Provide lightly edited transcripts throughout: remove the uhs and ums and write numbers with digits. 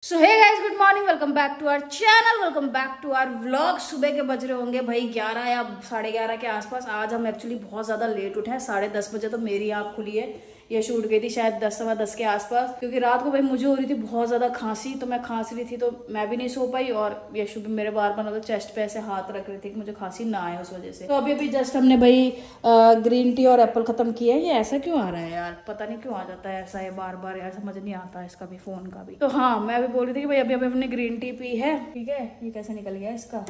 So hey guys, good morning, welcome back to our channel, welcome back to our vlog. सुबह के बज रहे होंगे भाई 11 या 11:30 के आसपास। आज हम एक्चुअली बहुत ज्यादा लेट उठे हैं। 10:30 बजे तो मेरी आँख खुली है। ये शूट गई थी शायद 10:15 के आसपास, क्योंकि रात को भाई मुझे हो रही थी बहुत ज्यादा खांसी, तो मैं खांस रही थी तो मैं भी नहीं सो पाई। और यशु भी मेरे बार मतलब चेस्ट पे ऐसे हाथ रख रहे थे कि मुझे खांसी ना आए उस वजह से। तो अभी जस्ट हमने भाई ग्रीन टी और एप्पल खत्म किया है। ये ऐसा क्यों आ रहा है यार, पता नहीं क्यों आ जाता है ऐसा है बार बार यार, समझ नहीं आता इसका भी, फोन का भी। तो हाँ, मैं भी बोल रही थी कि भाई अभी हमने ग्रीन टी पी है, ठीक है। ये कैसे निकल गया इसका,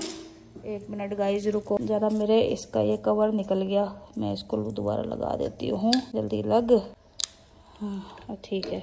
1 मिनट गाइस रुको जरा, मेरे इसका ये कवर निकल गया, मैं इसको दोबारा लगा देती हूँ, जल्दी लग। हाँ ठीक है।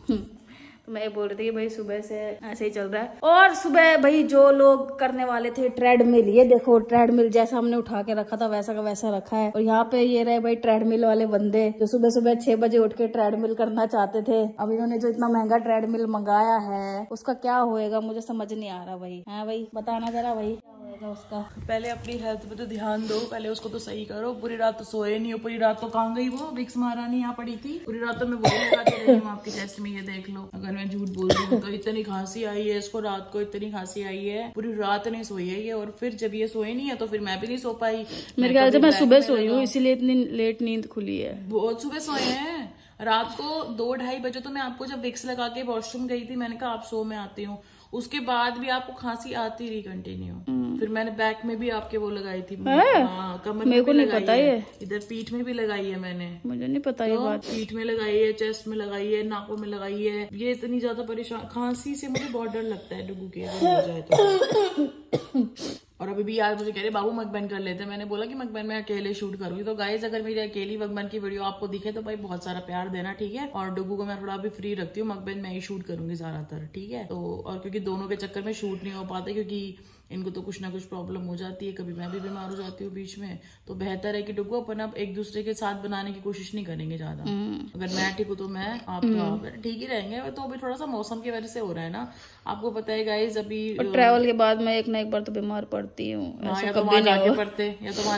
तो मैं ये बोल रही थी कि भाई सुबह से ऐसे ही चल रहा है। और सुबह भाई जो लोग करने वाले थे ट्रेडमिल, ये देखो ट्रेडमिल जैसा हमने उठा के रखा था वैसा का वैसा रखा है। और यहाँ पे ये रहे भाई ट्रेडमिल वाले बंदे जो सुबह सुबह 6 बजे उठ के ट्रेडमिल करना चाहते थे। अब इन्होंने जो इतना महंगा ट्रेडमिल मंगाया है उसका क्या होएगा मुझे समझ नहीं आ रहा भाई। हाँ भाई बताना जरा भाई क्या होएगा उसका। पहले अपनी हेल्थ पे तो ध्यान दो, पहले उसको तो सही करो। पूरी रात तो सोए नहीं हो, पूरी रात तो कहाँ गई वो विक्स महारानी, यहाँ पड़ी थी पूरी रात। तो मैं वही लगा के रही हूँ आपके चेस्ट में, ये देख लो। अगर मैं झूठ बोल रही हूँ तो इतनी खांसी आई है इसको, रात को इतनी खांसी आई है, पूरी रात नहीं सोई है ये। और फिर जब ये सोए नहीं है तो फिर मैं भी नहीं सो पाई। मेरे ख्याल से मैं सुबह सोई हूँ इसीलिए इतनी लेट नींद खुली है। बहुत सुबह सोए हैं, रात को 2-2:30 बजे। तो मैं आपको जब विक्स लगा के वॉशरूम गई थी, मैंने कहा आप सो, मैं आती हूँ। उसके बाद भी आपको खांसी आती रही कंटिन्यू। फिर मैंने बैक में भी आपके वो लगाई थी, हाँ, कमर में भी लगाई है, इधर पीठ में भी लगाई है मैंने। मुझे नहीं पता ये बात। पीठ में लगाई है, चेस्ट में लगाई है, नाकों में लगाई है। ये इतनी ज्यादा परेशान, खांसी से मुझे बहुत डर लगता है डुगू के, अगर हो जाए तो। और अभी भी यार मुझे कह रहे बाबू मकबन कर लेते। मैंने बोला कि मकबन में अकेले शूट करूंगी। तो गाइस अगर मेरी अकेली मकबन की वीडियो आपको दिखे तो भाई बहुत सारा प्यार देना, ठीक है। और डुगू को मैं थोड़ा अभी फ्री रखती हूँ, मकबन मैं ही शूट करूंगी ज्यादातर, ठीक है। तो और क्योंकि दोनों के चक्कर में शूट नहीं हो पाता, क्योंकि इनको तो कुछ ना कुछ प्रॉब्लम हो जाती है, कभी मैं भी बीमार हो जाती हूँ बीच में। तो बेहतर है कि डुगू अपन अब एक दूसरे के साथ बनाने की कोशिश नहीं करेंगे ज्यादा। अगर मैं ठीक हूँ तो मैं, आप ठीक ही रहेंगे। तो अभी थोड़ा सा मौसम की वजह से हो रहा है ना, आपको पता है गाइज। अभी ट्रैवल के बाद मैं एक ना एक बार तो बीमार पड़ती हूँ, या तो वहां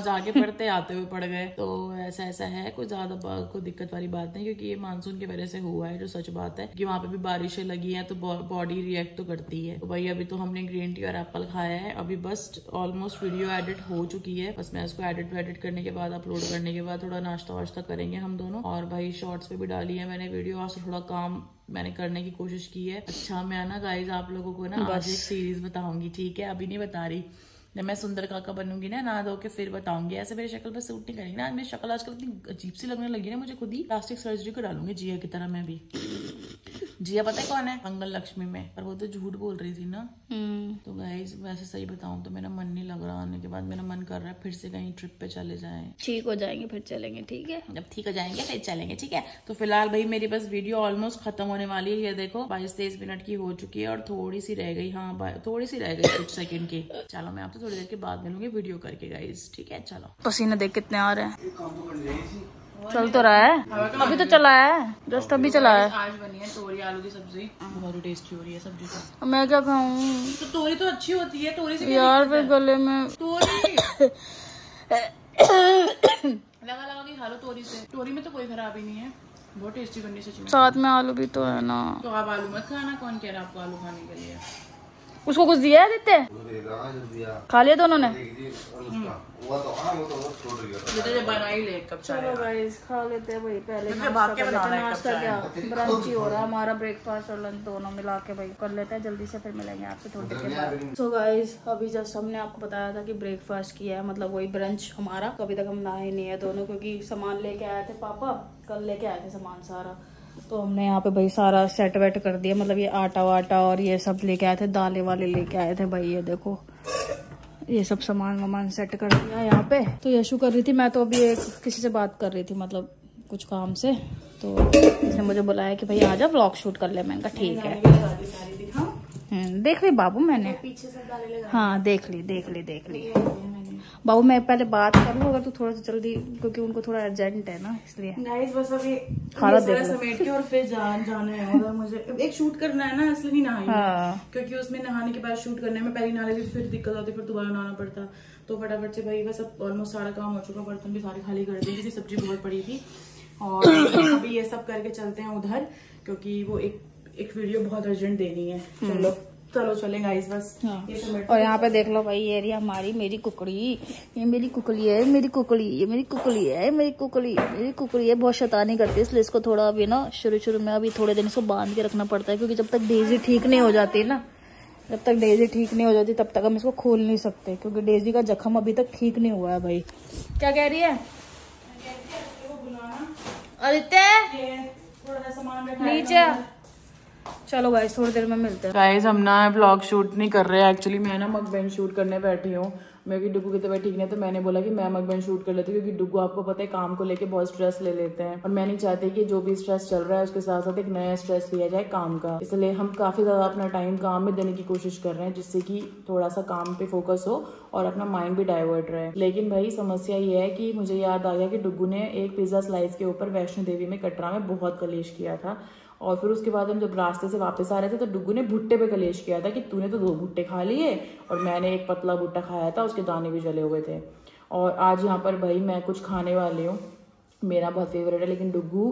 जाके पढ़ते आते हुए पड़ गए। तो ऐसा है, कोई ज्यादा कोई दिक्कत वाली बात नहीं, क्योंकि ये मानसून की वजह से हुआ है, जो सच बात है। कि वहाँ पे भी बारिशें लगी हैं तो बॉडी रिएक्ट तो करती है। तो भाई अभी तो हमने ग्रीन टी और एप्पल खाया है। अभी बस ऑलमोस्ट वीडियो एडिट हो चुकी है, बस मैं इसको एडिट करने के बाद, अपलोड करने के बाद थोड़ा नाश्ता वाश्ता करेंगे हम दोनों। और भाई शॉर्ट्स पे भी डाली है मैंने वीडियो, आज थोड़ा काम मैंने करने की कोशिश की है। अच्छा मैं ना गाइज आप लोगों को ना आज एक सीरीज बताऊंगी, ठीक है। अभी नहीं बता रही, जब मैं सुंदर काका बनूंगी ना नहा धो के फिर बताऊंगी। ऐसे मेरी शक्ल पर सूट नहीं करेगी ना, आज मेरी शक्ल आजकल इतनी अजीब सी लगने लगी ना मुझे, खुद ही प्लास्टिक सर्जरी करा लूंगी जिया की तरह मैं भी। जिया पता है कौन है, मंगल लक्ष्मी में, पर वो तो झूठ बोल रही थी ना। तो गाइस वैसे सही बताऊं तो मेरा मन नहीं लग रहा आने के बाद, मेरा मन कर रहा है फिर से कहीं ट्रिप पे चले जाएं। ठीक हो जाएंगे फिर चलेंगे, ठीक है। जब ठीक हो जाएंगे फिर चलेंगे, ठीक है। तो फिलहाल भाई मेरी बस वीडियो ऑलमोस्ट खत्म होने वाली है, ये देखो 22-23 मिनट की हो चुकी है और थोड़ी सी रह गई, हाँ थोड़ी सी रह गई कुछ सेकंड की। चलो मैं आपसे थोड़ी देर के बाद मिलूंगी वीडियो करके गाइस, ठीक है। चलो पसीने देख कितने आ रहे हैं, चल तो रहा है अभी तो चला है, जस्ट अभी चला है। आज बनी है तोरी आलू की सब्जी, बहुत टेस्टी हो रही है सब्जी। तो मैं क्या खाऊं, तो तोरी तो अच्छी होती है, तोरी से यार फिर गले में तोरी लगा के खा लो तोरी से, तोरी में तो कोई खराबी नहीं है, बहुत टेस्टी बननी सच्ची। साथ में आलू भी तो है ना। तो आप आलू मत खाना, कौन कह रहा है आपको आलू खाने के लिए। उसको कुछ दिया है, देते खा लिया दोनों ने। बना ही ले कब। चलो गाइस खा लेते हैं भाई, पहले नाश्ता क्या ब्रंच ही हो रहा है हमारा, ब्रेकफास्ट और लंच दोनों मिला के भाई कर लेते हैं जल्दी से, फिर मिलेंगे आपसे थोड़ी देर के बाद। सो गाइस अभी जस्ट हमने आपको बताया था कि ब्रेकफास्ट किया है, मतलब वही ब्रंच हमारा। तो अभी तक हम नहाए नहीं है दोनों, क्योंकि सामान लेके आए थे पापा, कल लेके आए थे सामान सारा। तो हमने यहाँ पे भाई सारा सेट वेट कर दिया, मतलब ये आटा वाटा और ये सब लेके आए थे, दालें वाले लेके आए थे भाई। ये देखो ये सब सामान वामान सेट कर दिया यहाँ पे। तो यशु कर रही थी, मैं तो अभी एक किसी से बात कर रही थी, मतलब कुछ काम से। तो इसने मुझे बुलाया कि भाई आजा व्लॉग शूट कर ले। मैंने कहा ठीक है। देख ली बाबू मैंने, पीछे से दालें लगा, हाँ देख ली बाबू। मैं पहले बात कर लूँ अगर तू थोड़ा सा जल्दी, क्योंकि उनको थोड़ा अर्जेंट है ना, इसलिए गाइस बस अभी खाना देख समेट के और फिर जाना है उधर, मुझे एक शूट करना है ना, इसलिए नहीं नहाई। हाँ। क्योंकि उसमें नहाने के बाद शूट करने में पहले नहा लेती फिर दिक्कत आती, फिर दोबारा नहाना पड़ता। तो फटाफट से भाई बस अब ऑलमोस्ट सारा काम हो चुका, बर्तन भी सारे खाली कर दिए क्योंकि सब्जी बहुत पड़ी थी। और अभी ये सब करके चलते हैं उधर, क्योंकि वो एक वीडियो बहुत अर्जेंट देनी है। चलो चलें गाइस बस। हाँ। और यहाँ पे देख लो भाई, ये रही हमारी मेरी कुकड़ी, ये मेरी कुकड़ी है, मेरी कुकड़ी, ये मेरी कुकड़ी है, मेरी कुकड़ी, मेरी कुकड़ी है। बहुत शैतानी करती है, इसलिए इसको थोड़ा अभी ना शुरू में अभी थोड़े दिन इसको बांध के रखना पड़ता है, क्योंकि जब तक डेजी ठीक नहीं हो जाती ना, जब तक डेजी ठीक नहीं हो जाती तब तक हम इसको खोल नहीं सकते, क्योंकि डेजी का जख्म अभी तक ठीक नहीं हुआ है भाई। क्या कह रही है आदित्य? नीचे चलो गाइस, थोड़ी देर में मिलते हैं। गाइस हम ना व्लॉग शूट नहीं कर रहे हैं, एक्चुअली मैं ना मकबैन शूट करने बैठी हूँ। मेरी डुगू की तबीयत ठीक नहीं, तो मैंने बोला कि मैं मकबैन शूट कर लेती हूँ, क्योंकि डुगू आपको पता है काम को लेके बहुत स्ट्रेस ले लेते हैं, और मैं नहीं चाहती कि जो भी स्ट्रेस चल रहा है उसके साथ साथ एक नया स्ट्रेस लिया जाए काम का। इसलिए हम काफी ज्यादा अपना टाइम काम में देने की कोशिश कर रहे हैं, जिससे कि थोड़ा सा काम पे फोकस हो और अपना माइंड भी डाइवर्ट रहे। लेकिन भाई समस्या ये है कि मुझे याद आ गया कि डुगू ने एक पिज्जा स्लाइस के ऊपर वैष्णो देवी में कटरा में बहुत कलेश किया था, और फिर उसके बाद हम जब रास्ते से वापस आ रहे थे तो डुगू ने भुट्टे पे कलेश किया था कि तूने तो 2 भुट्टे खा लिए और मैंने एक पतला भुट्टा खाया था, उसके दाने भी जले हुए थे। और आज यहाँ पर भाई मैं कुछ खाने वाली हूँ, मेरा बहुत फेवरेट है, लेकिन डुगू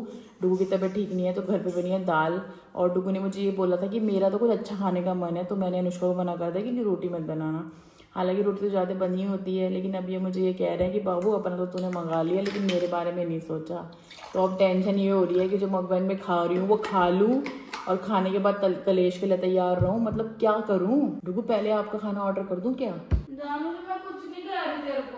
की तबीयत ठीक नहीं है, तो घर पे बनी है दाल। और डुगू ने मुझे ये बोला था कि मेरा तो कुछ अच्छा खाने का मन है, तो मैंने अनुष्का को मना कर दिया कि रोटी मत बनाना। हालांकि रोटी तो ज़्यादा बनी होती है, लेकिन अब ये मुझे ये कह रहे हैं कि बाबू अपना तो तूने मंगा लिया, लेकिन मेरे बारे में नहीं सोचा। तो अब टेंशन ये हो रही है कि जो मकबैन में खा रही हूँ वो खा लूँ और खाने के बाद कलेश के लिए तैयार रहूँ। मतलब क्या करूँ? डुगू पहले आपका खाना ऑर्डर कर दूँ क्या?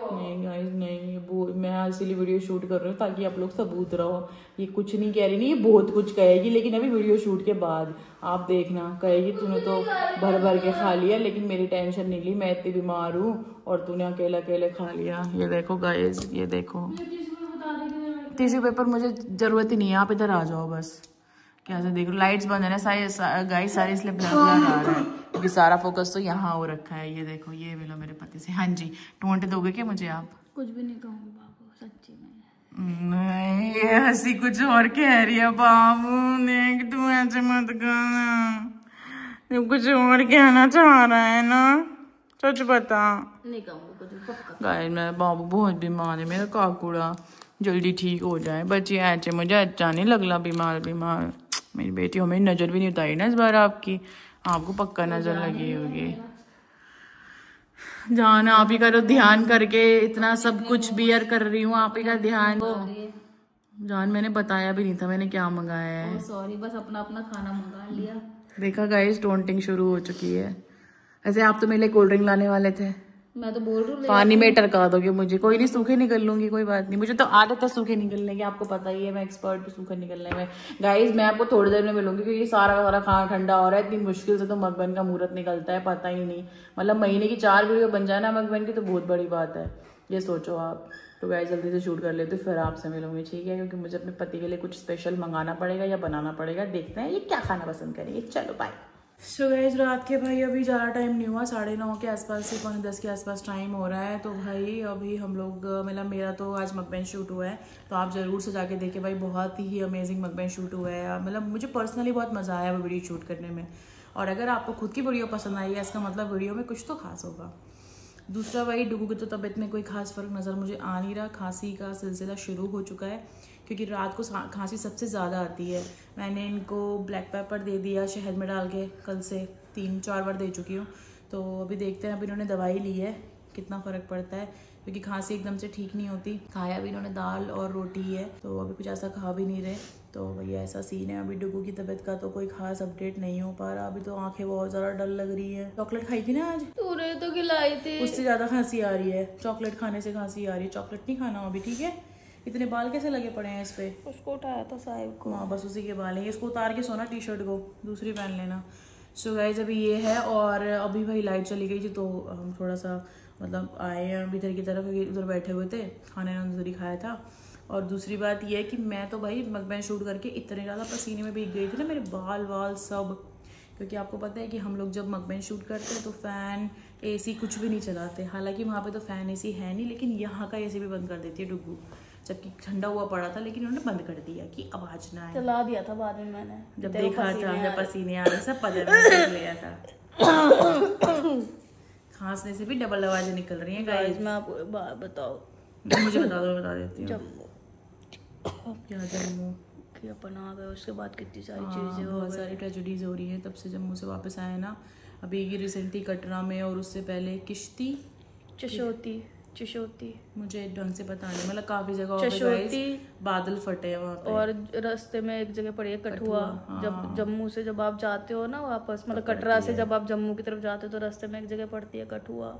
नहीं गाइस नहीं, मैं इसीलिए वीडियो शूट कर रही हूँ ताकि आप लोग सबूत रहो। ये कुछ नहीं कह रही, नहीं ये बहुत कुछ कहेगी, लेकिन अभी वीडियो शूट के बाद आप देखना कहेगी तूने तो भर भर के खा लिया, लेकिन मेरी टेंशन नहीं ली, मैं इतनी बीमार हूँ और तूने अकेले अकेले खा लिया। ये देखो गाइस, ये देखो टिश्यू पेपर मुझे जरूरत ही नहीं है, आप इधर आ जाओ बस। कैसे देख रहे, लाइट्स बंद है ना सारे गाइस, सारे इसलिए ब्लैक ब्लैक आ रहा है, क्योंकि सारा फोकस तो यहाँ हो रखा है। ये देखो, ये मिलो मेरे पति से। हाँ जी, टोंट दोगे क्या मुझे आप? कुछ भी नहीं कहूँगी बाबू, सच्ची में। नहीं, ये हंसी कुछ और कह रही है बाबू ने, तू ऐसे मत करना, तू कुछ और कहना चाह रहा है ना, सच बता। नहीं कहूँगी कुछ पक्का। गाइस मेरा बाबू बहुत बीमार है, मेरा काकुड़ा जल्दी ठीक हो जाए। बच्चे ऐसे मुझे अच्छा नहीं लगला, बीमार बीमार। मेरी बेटी हो, मेरी नजर भी नहीं उतारी ना इस बार आपकी, आपको पक्का नजर लगी होगी। जान आप ही करो, ध्यान करके इतना सब कुछ बियर कर रही हूँ, आप ही का ध्यान। जान मैंने बताया भी नहीं था मैंने क्या मंगाया है। सॉरी, बस अपना अपना खाना मंगा लिया। देखा गाइस, टोंटिंग शुरू हो चुकी है। ऐसे आप तो मेरे लिए कोल्ड ड्रिंक लाने वाले थे, मैं तो बोल रही हूँ पानी में टरका दोगे मुझे। कोई नहीं, सूखे निकल लूंगी, कोई बात नहीं, मुझे तो आदत है सूखे निकलने की, आपको पता ही है मैं एक्सपर्ट हूँ सूखे निकलने में। गाइस मैं आपको थोड़ी देर में मिलूंगी, क्योंकि सारा खाना ठंडा हो रहा है। इतनी मुश्किल से तो मकबैन का मुहूर्त निकलता है, पता ही नहीं। मतलब महीने की 4 वीडियो बन जाए ना मकबैन की, तो बहुत बड़ी बात है, ये सोचो आप। तो गाइस जल्दी से शूट कर लेते फिर आपसे मिलूंगी, ठीक है? क्योंकि मुझे अपने पति के लिए कुछ स्पेशल मंगाना पड़ेगा या बनाना पड़ेगा, देखते हैं ये क्या खाना पसंद करेंगे। चलो बाय। सो गाइस रात के भाई अभी ज़्यादा टाइम नहीं हुआ, 9:30 के आसपास से 9:45 के आसपास टाइम हो रहा है। तो भाई अभी हम लोग, मतलब मेरा तो आज मकबैन शूट हुआ है, तो आप ज़रूर से जाके देखिए भाई, बहुत ही अमेजिंग मकबैन शूट हुआ है। मतलब मुझे पर्सनली बहुत मज़ा आया वो वीडियो शूट करने में। और अगर आपको खुद की वीडियो पसंद आई है, इसका मतलब वीडियो में कुछ तो खास होगा। दूसरा भाई डुगू की तो तबीयत में कोई खास फ़र्क नज़र मुझे आ नहीं रहा, खांसी का सिलसिला शुरू हो चुका है, क्योंकि रात को खांसी सबसे ज़्यादा आती है। मैंने इनको ब्लैक पेपर दे दिया शहद में डाल के, कल से 3-4 बार दे चुकी हूँ। तो अभी देखते हैं, अभी इन्होंने दवाई ली है कितना फ़र्क पड़ता है, क्योंकि खांसी एकदम से ठीक नहीं होती। खाया भी इन्होंने दाल और रोटी है, तो अभी कुछ ऐसा खा भी नहीं रहे। तो भैया ऐसा सीन है। अभी डुगू की तबीयत का तो कोई खास अपडेट नहीं हो पा रहा, अभी तो आंखें बहुत ज़्यादा डल लग रही है। चॉकलेट खाई थी ना आज, तूने तो खिलाई थी, उससे ज़्यादा खांसी आ रही है। चॉकलेट खाने से खांसी आ रही है, चॉकलेट नहीं खाना अभी, ठीक है? इतने बाल कैसे लगे पड़े हैं इस पे? उसको उठाया था साहिब को। हाँ बस उसी के बाल हैं, इसको उतार के सोना, टी शर्ट को दूसरी पहन लेना। सो गाइस अभी ये है, और अभी भाई लाइट चली गई थी, तो हम थोड़ा सा मतलब आए हैं अभी इधर की तरफ, उधर बैठे हुए थे, खाने ने उधर ही खाया था। और दूसरी बात ये है कि मैं तो भाई मकबैन शूट करके इतने ज़्यादा पसीने में भीग गई थी ना, मेरे बाल वाल सब, क्योंकि आपको पता है कि हम लोग जब मकबैन शूट करते हैं तो फ़ैन AC कुछ भी नहीं चलाते। हालांकि वहाँ पे तो फ़ैन AC है नहीं, लेकिन यहाँ का AC भी बंद कर देती है डुगू, जबकि ठंडा हुआ पड़ा था, लेकिन उन्होंने बंद कर दिया कि आवाज ना आए। चला दिया था बाद में मैंने, जब देखा था पसीने आ रहे, सब पदर में देख लिया था। खांसने से भी डबल आवाजें निकल रही हैं गाइस। मैं आपको बात बताओ, मुझे बता दो, बता देती हूँ। जम्मू क्या जम्मू? कि अपन आ गए, उसके बाद कितनी सारी हाँ, चीज़ें बहुत सारी ट्रेजेडीज हो रही है तब से जम्मू से वापस आए ना। अभी ये रिसेंटली कटरा में, और उससे पहले किश्ती, चशोती मुझे ढंग से पता नहीं, मतलब काफी जगह पे बादल फटे हैं वहाँ पे। और रास्ते में एक जगह पड़ी है कठुआ। हाँ। जब जम्मू से जब आप जाते हो ना वापस, मतलब कटरा से जब आप जम्मू की तरफ जाते हो तो रास्ते में एक जगह पड़ती है कठुआ।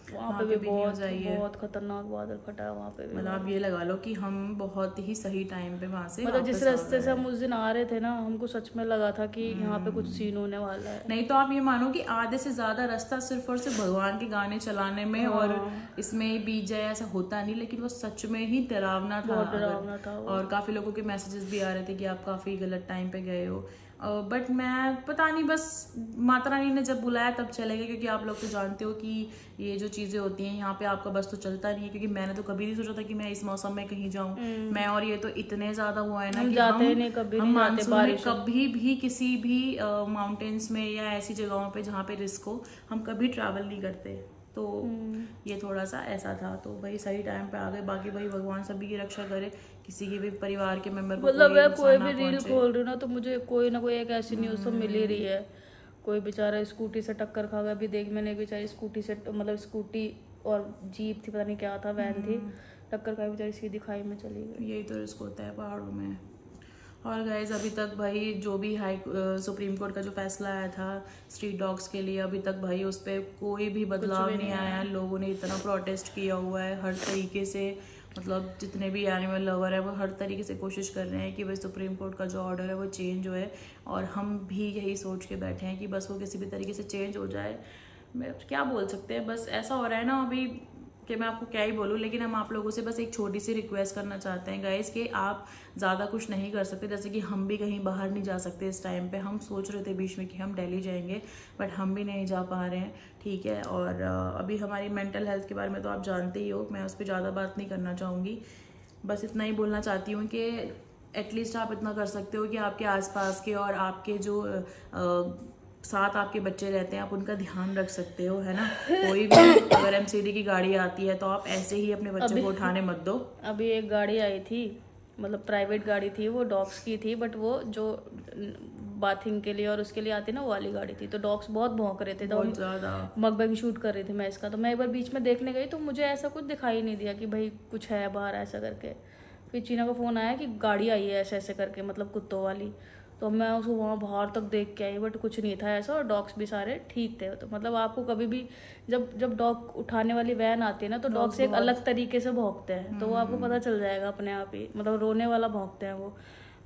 वहाँ पे भी बहुत खतरनाक बादल फटा है वहाँ पे भी। मतलब आप ये लगा लो कि हम बहुत ही सही टाइम पे वहाँ से, मतलब जिस रास्ते से हम उस दिन आ रहे थे ना, हमको सच में लगा था कि यहाँ पे कुछ सीन होने वाला है। नहीं तो आप ये मानो कि आधे से ज्यादा रास्ता सिर्फ और सिर्फ भगवान के गाने चलाने में और इसमें बीत जाए ऐसा होता नहीं, लेकिन वो सच में ही डरावना था। और काफी लोगों के मैसेजेस भी आ रहे थे कि आप काफी गलत टाइम पे गए हो, बट मैं पता नहीं, बस माता रानी ने जब बुलाया तब चले गए, क्योंकि आप लोग तो जानते हो कि ये जो चीज़ें होती हैं यहाँ पे आपका बस तो चलता नहीं है, क्योंकि मैंने तो कभी नहीं सोचा था कि मैं इस मौसम में कहीं जाऊँ। मैं और ये तो इतने ज़्यादा हुआ है ना कि हम मानसून में कभी भी किसी भी माउंटेन्स में या ऐसी जगहों पे जहाँ पे रिस्क हो हम कभी ट्रैवल नहीं करते। तो ये थोड़ा सा ऐसा था, तो भाई सही टाइम पे आ गए। बाकी भाई भगवान सभी की रक्षा करे, किसी के भी परिवार के मेंबर को मतलब मैं कोई भी रील खोल रही हूँ ना तो मुझे कोई ना कोई एक ऐसी न्यूज़ तो मिल ही रही है। कोई बेचारा स्कूटी से टक्कर खा गया, अभी देख मैंने बेचारी स्कूटी से, मतलब स्कूटी और जीप थी, पता नहीं क्या था, वैन थी, टक्कर खाई, बेचारी सीधी खाई में चली गई। यही तो रिस्क होता है पहाड़ों में। और गाइज अभी तक भाई जो भी सुप्रीम कोर्ट का जो फैसला आया था स्ट्रीट डॉग्स के लिए, अभी तक भाई उस पर कोई भी बदलाव नहीं आया। लोगों ने इतना प्रोटेस्ट किया हुआ है हर तरीके से, मतलब जितने भी एनिमल लवर है वो हर तरीके से कोशिश कर रहे हैं कि भाई सुप्रीम कोर्ट का जो ऑर्डर है वो चेंज हो। और हम भी यही सोच के बैठे हैं कि बस वो किसी भी तरीके से चेंज हो जाए। मैं क्या बोल सकते हैं, बस ऐसा हो रहा है ना अभी कि मैं आपको क्या ही बोलूँ। लेकिन हम आप लोगों से बस एक छोटी सी रिक्वेस्ट करना चाहते हैं गाइस कि आप ज़्यादा कुछ नहीं कर सकते। जैसे कि हम भी कहीं बाहर नहीं जा सकते इस टाइम पे। हम सोच रहे थे बीच में कि हम दिल्ली जाएंगे, बट हम भी नहीं जा पा रहे हैं, ठीक है। और अभी हमारी मेंटल हेल्थ के बारे में तो आप जानते ही हो, मैं उस पर ज़्यादा बात नहीं करना चाहूँगी। बस इतना ही बोलना चाहती हूँ कि एटलीस्ट आप इतना कर सकते हो कि आपके आसपास के और आपके जो साथ आपके बच्चे रहते हैं आप उनका ध्यान रख सकते हो, है ना। कोई भी अगर एमसीडी की गाड़ी आती है तो आप ऐसे ही अपने बच्चे को उठाने मत दो। अभी एक गाड़ी आई थी, मतलब प्राइवेट गाड़ी थी, वो डॉग्स की थी, बट वो जो बाथिंग के लिए और उसके लिए आती है ना, वो वाली गाड़ी थी। तो डॉग्स बहुत भौंक रहे थे, तो मकबंग शूट कर रही थी मैं इसका। तो मैं एक बार बीच में देखने गई तो मुझे ऐसा कुछ दिखाई नहीं दिया कि भाई कुछ है बाहर ऐसा करके। फिर चीना का फ़ोन आया कि गाड़ी आई है ऐसे ऐसे करके, मतलब कुत्तों वाली। तो मैं उसको वहाँ बाहर तक देख के आई, बट कुछ नहीं था ऐसा, और डॉग्स भी सारे ठीक थे। तो मतलब आपको कभी भी जब डॉग उठाने वाली वैन आती है ना, तो डॉग्स एक अलग तरीके से भौंकते हैं, तो वो आपको पता चल जाएगा अपने आप ही, मतलब रोने वाला भौंकते हैं वो।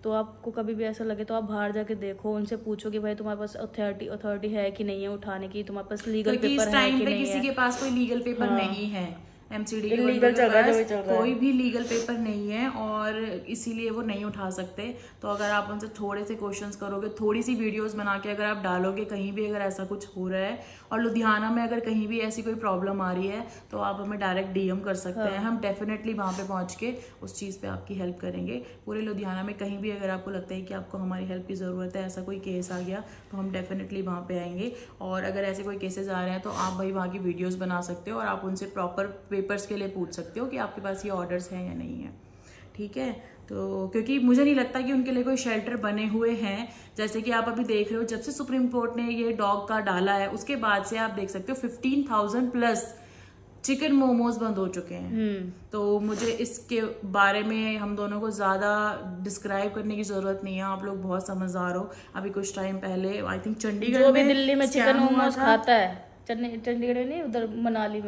तो आपको कभी भी ऐसा लगे तो आप बाहर जाके देखो, उनसे पूछो कि भाई तुम्हारे पास अथॉरिटी है कि नहीं है उठाने की, तुम्हारे पास लीगल पेपर है कि नहीं है। किसी के पास कोई लीगल पेपर नहीं है, एमसीडी के पास कोई भी लीगल पेपर नहीं है, और इसीलिए वो नहीं उठा सकते। तो अगर आप उनसे थोड़े से क्वेश्चंस करोगे, थोड़ी सी वीडियोस बना के अगर आप डालोगे कहीं भी अगर ऐसा कुछ हो रहा है, और लुधियाना में अगर कहीं भी ऐसी कोई प्रॉब्लम आ रही है तो आप हमें डायरेक्ट डीएम कर सकते हैं। हम डेफिनेटली वहाँ पे पहुँच के उस चीज़ पे आपकी हेल्प करेंगे। पूरे लुधियाना में कहीं भी अगर आपको लगता है कि आपको हमारी हेल्प की ज़रूरत है, ऐसा कोई केस आ गया, तो हम डेफिनेटली वहाँ पे आएंगे। और अगर ऐसे कोई केसेस आ रहे हैं तो आप भाई वहाँ की वीडियोज़ बना सकते हो और आप उनसे प्रॉपर पेपर्स के लिए पूछ सकते हो कि आपके पास ये ऑर्डर्स हैं या नहीं है, ठीक है। तो क्योंकि मुझे नहीं लगता कि उनके लिए कोई शेल्टर बने हुए हैं। जैसे कि आप अभी देख रहे हो, जब से सुप्रीम कोर्ट ने ये डॉग का डाला है उसके बाद से आप देख सकते हो 15,000 प्लस चिकन मोमोज बंद हो चुके हैं। तो मुझे इसके बारे में हम दोनों को ज्यादा डिस्क्राइब करने की जरूरत नहीं है, आप लोग बहुत समझदार हो। अभी कुछ टाइम पहले आई थिंक चंडीगढ़ में दिल्ली में चिकन मोमोज खाता है, चंडीगढ़ में नहीं, उधर मनाली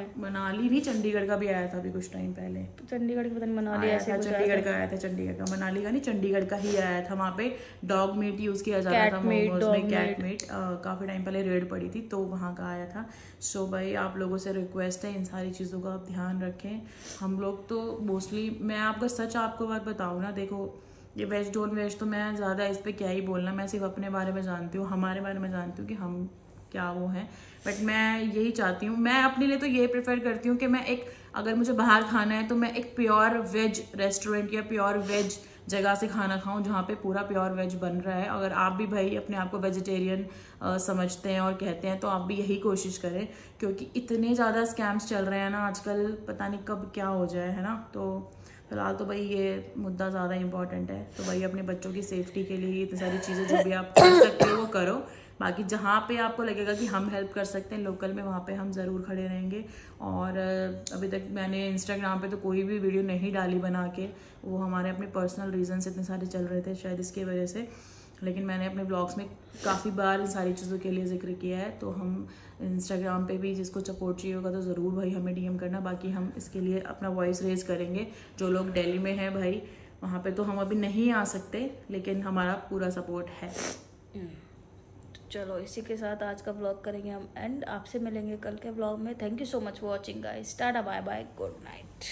नहीं, चंडीगढ़ का भी आया था अभी कुछ टाइम पहले। चंडीगढ़ का पता नहीं, मनाली ऐसे कुछ चंडीगढ़ का आया था, चंडीगढ़ का, मनाली का नहीं, चंडीगढ़ का ही आया था। वहाँ पे डॉग मीट यूज किया जाता था मोमोज में, कैट मीट। काफी टाइम पहले रेड पड़ी थी तो वहाँ का आया था। सो भाई आप लोगों से रिक्वेस्ट है इन सारी चीज़ों का आप ध्यान रखें। हम लोग तो मोस्टली, मैं आपका सच आपको बात बताऊँ ना, देखो ये वेज डोंट वेज तो मैं ज़्यादा इस पर क्या ही बोलना, मैं सिर्फ अपने बारे में जानती हूँ, हमारे बारे में जानती हूँ कि हम क्या वो है। बट मैं यही चाहती हूँ, मैं अपने लिए तो ये प्रेफर करती हूँ कि मैं एक, अगर मुझे बाहर खाना है तो मैं एक प्योर वेज रेस्टोरेंट या प्योर वेज जगह से खाना खाऊं जहाँ पे पूरा प्योर वेज बन रहा है। अगर आप भी भाई अपने आप को वेजिटेरियन समझते हैं और कहते हैं तो आप भी यही कोशिश करें, क्योंकि इतने ज़्यादा स्कैम्स चल रहे हैं ना आजकल, पता नहीं कब क्या हो जाए, है ना। तो फिलहाल तो भाई ये मुद्दा ज़्यादा इंपॉर्टेंट है। तो भाई अपने बच्चों की सेफ्टी के लिए इतनी सारी चीज़ें जो भी आप कर सकते हो वो करो। बाकी जहाँ पे आपको लगेगा कि हम हेल्प कर सकते हैं लोकल में, वहाँ पे हम ज़रूर खड़े रहेंगे। और अभी तक मैंने इंस्टाग्राम पे तो कोई भी वीडियो नहीं डाली बना के, वो हमारे अपने पर्सनल रीजन इतने सारे चल रहे थे शायद इसकी वजह से। लेकिन मैंने अपने ब्लॉग्स में काफ़ी बार इन सारी चीज़ों के लिए जिक्र किया है। तो हम इंस्टाग्राम पे भी जिसको सपोर्ट चाहिए होगा तो ज़रूर भाई हमें डीएम करना। बाकी हम इसके लिए अपना वॉइस रेज करेंगे। जो लोग दिल्ली में हैं भाई, वहाँ पे तो हम अभी नहीं आ सकते, लेकिन हमारा पूरा सपोर्ट है। चलो इसी के साथ आज का व्लॉग करेंगे हम एंड। आपसे मिलेंगे कल के व्लॉग में। Thank you so much for watching guys. Tata bye bye, good night.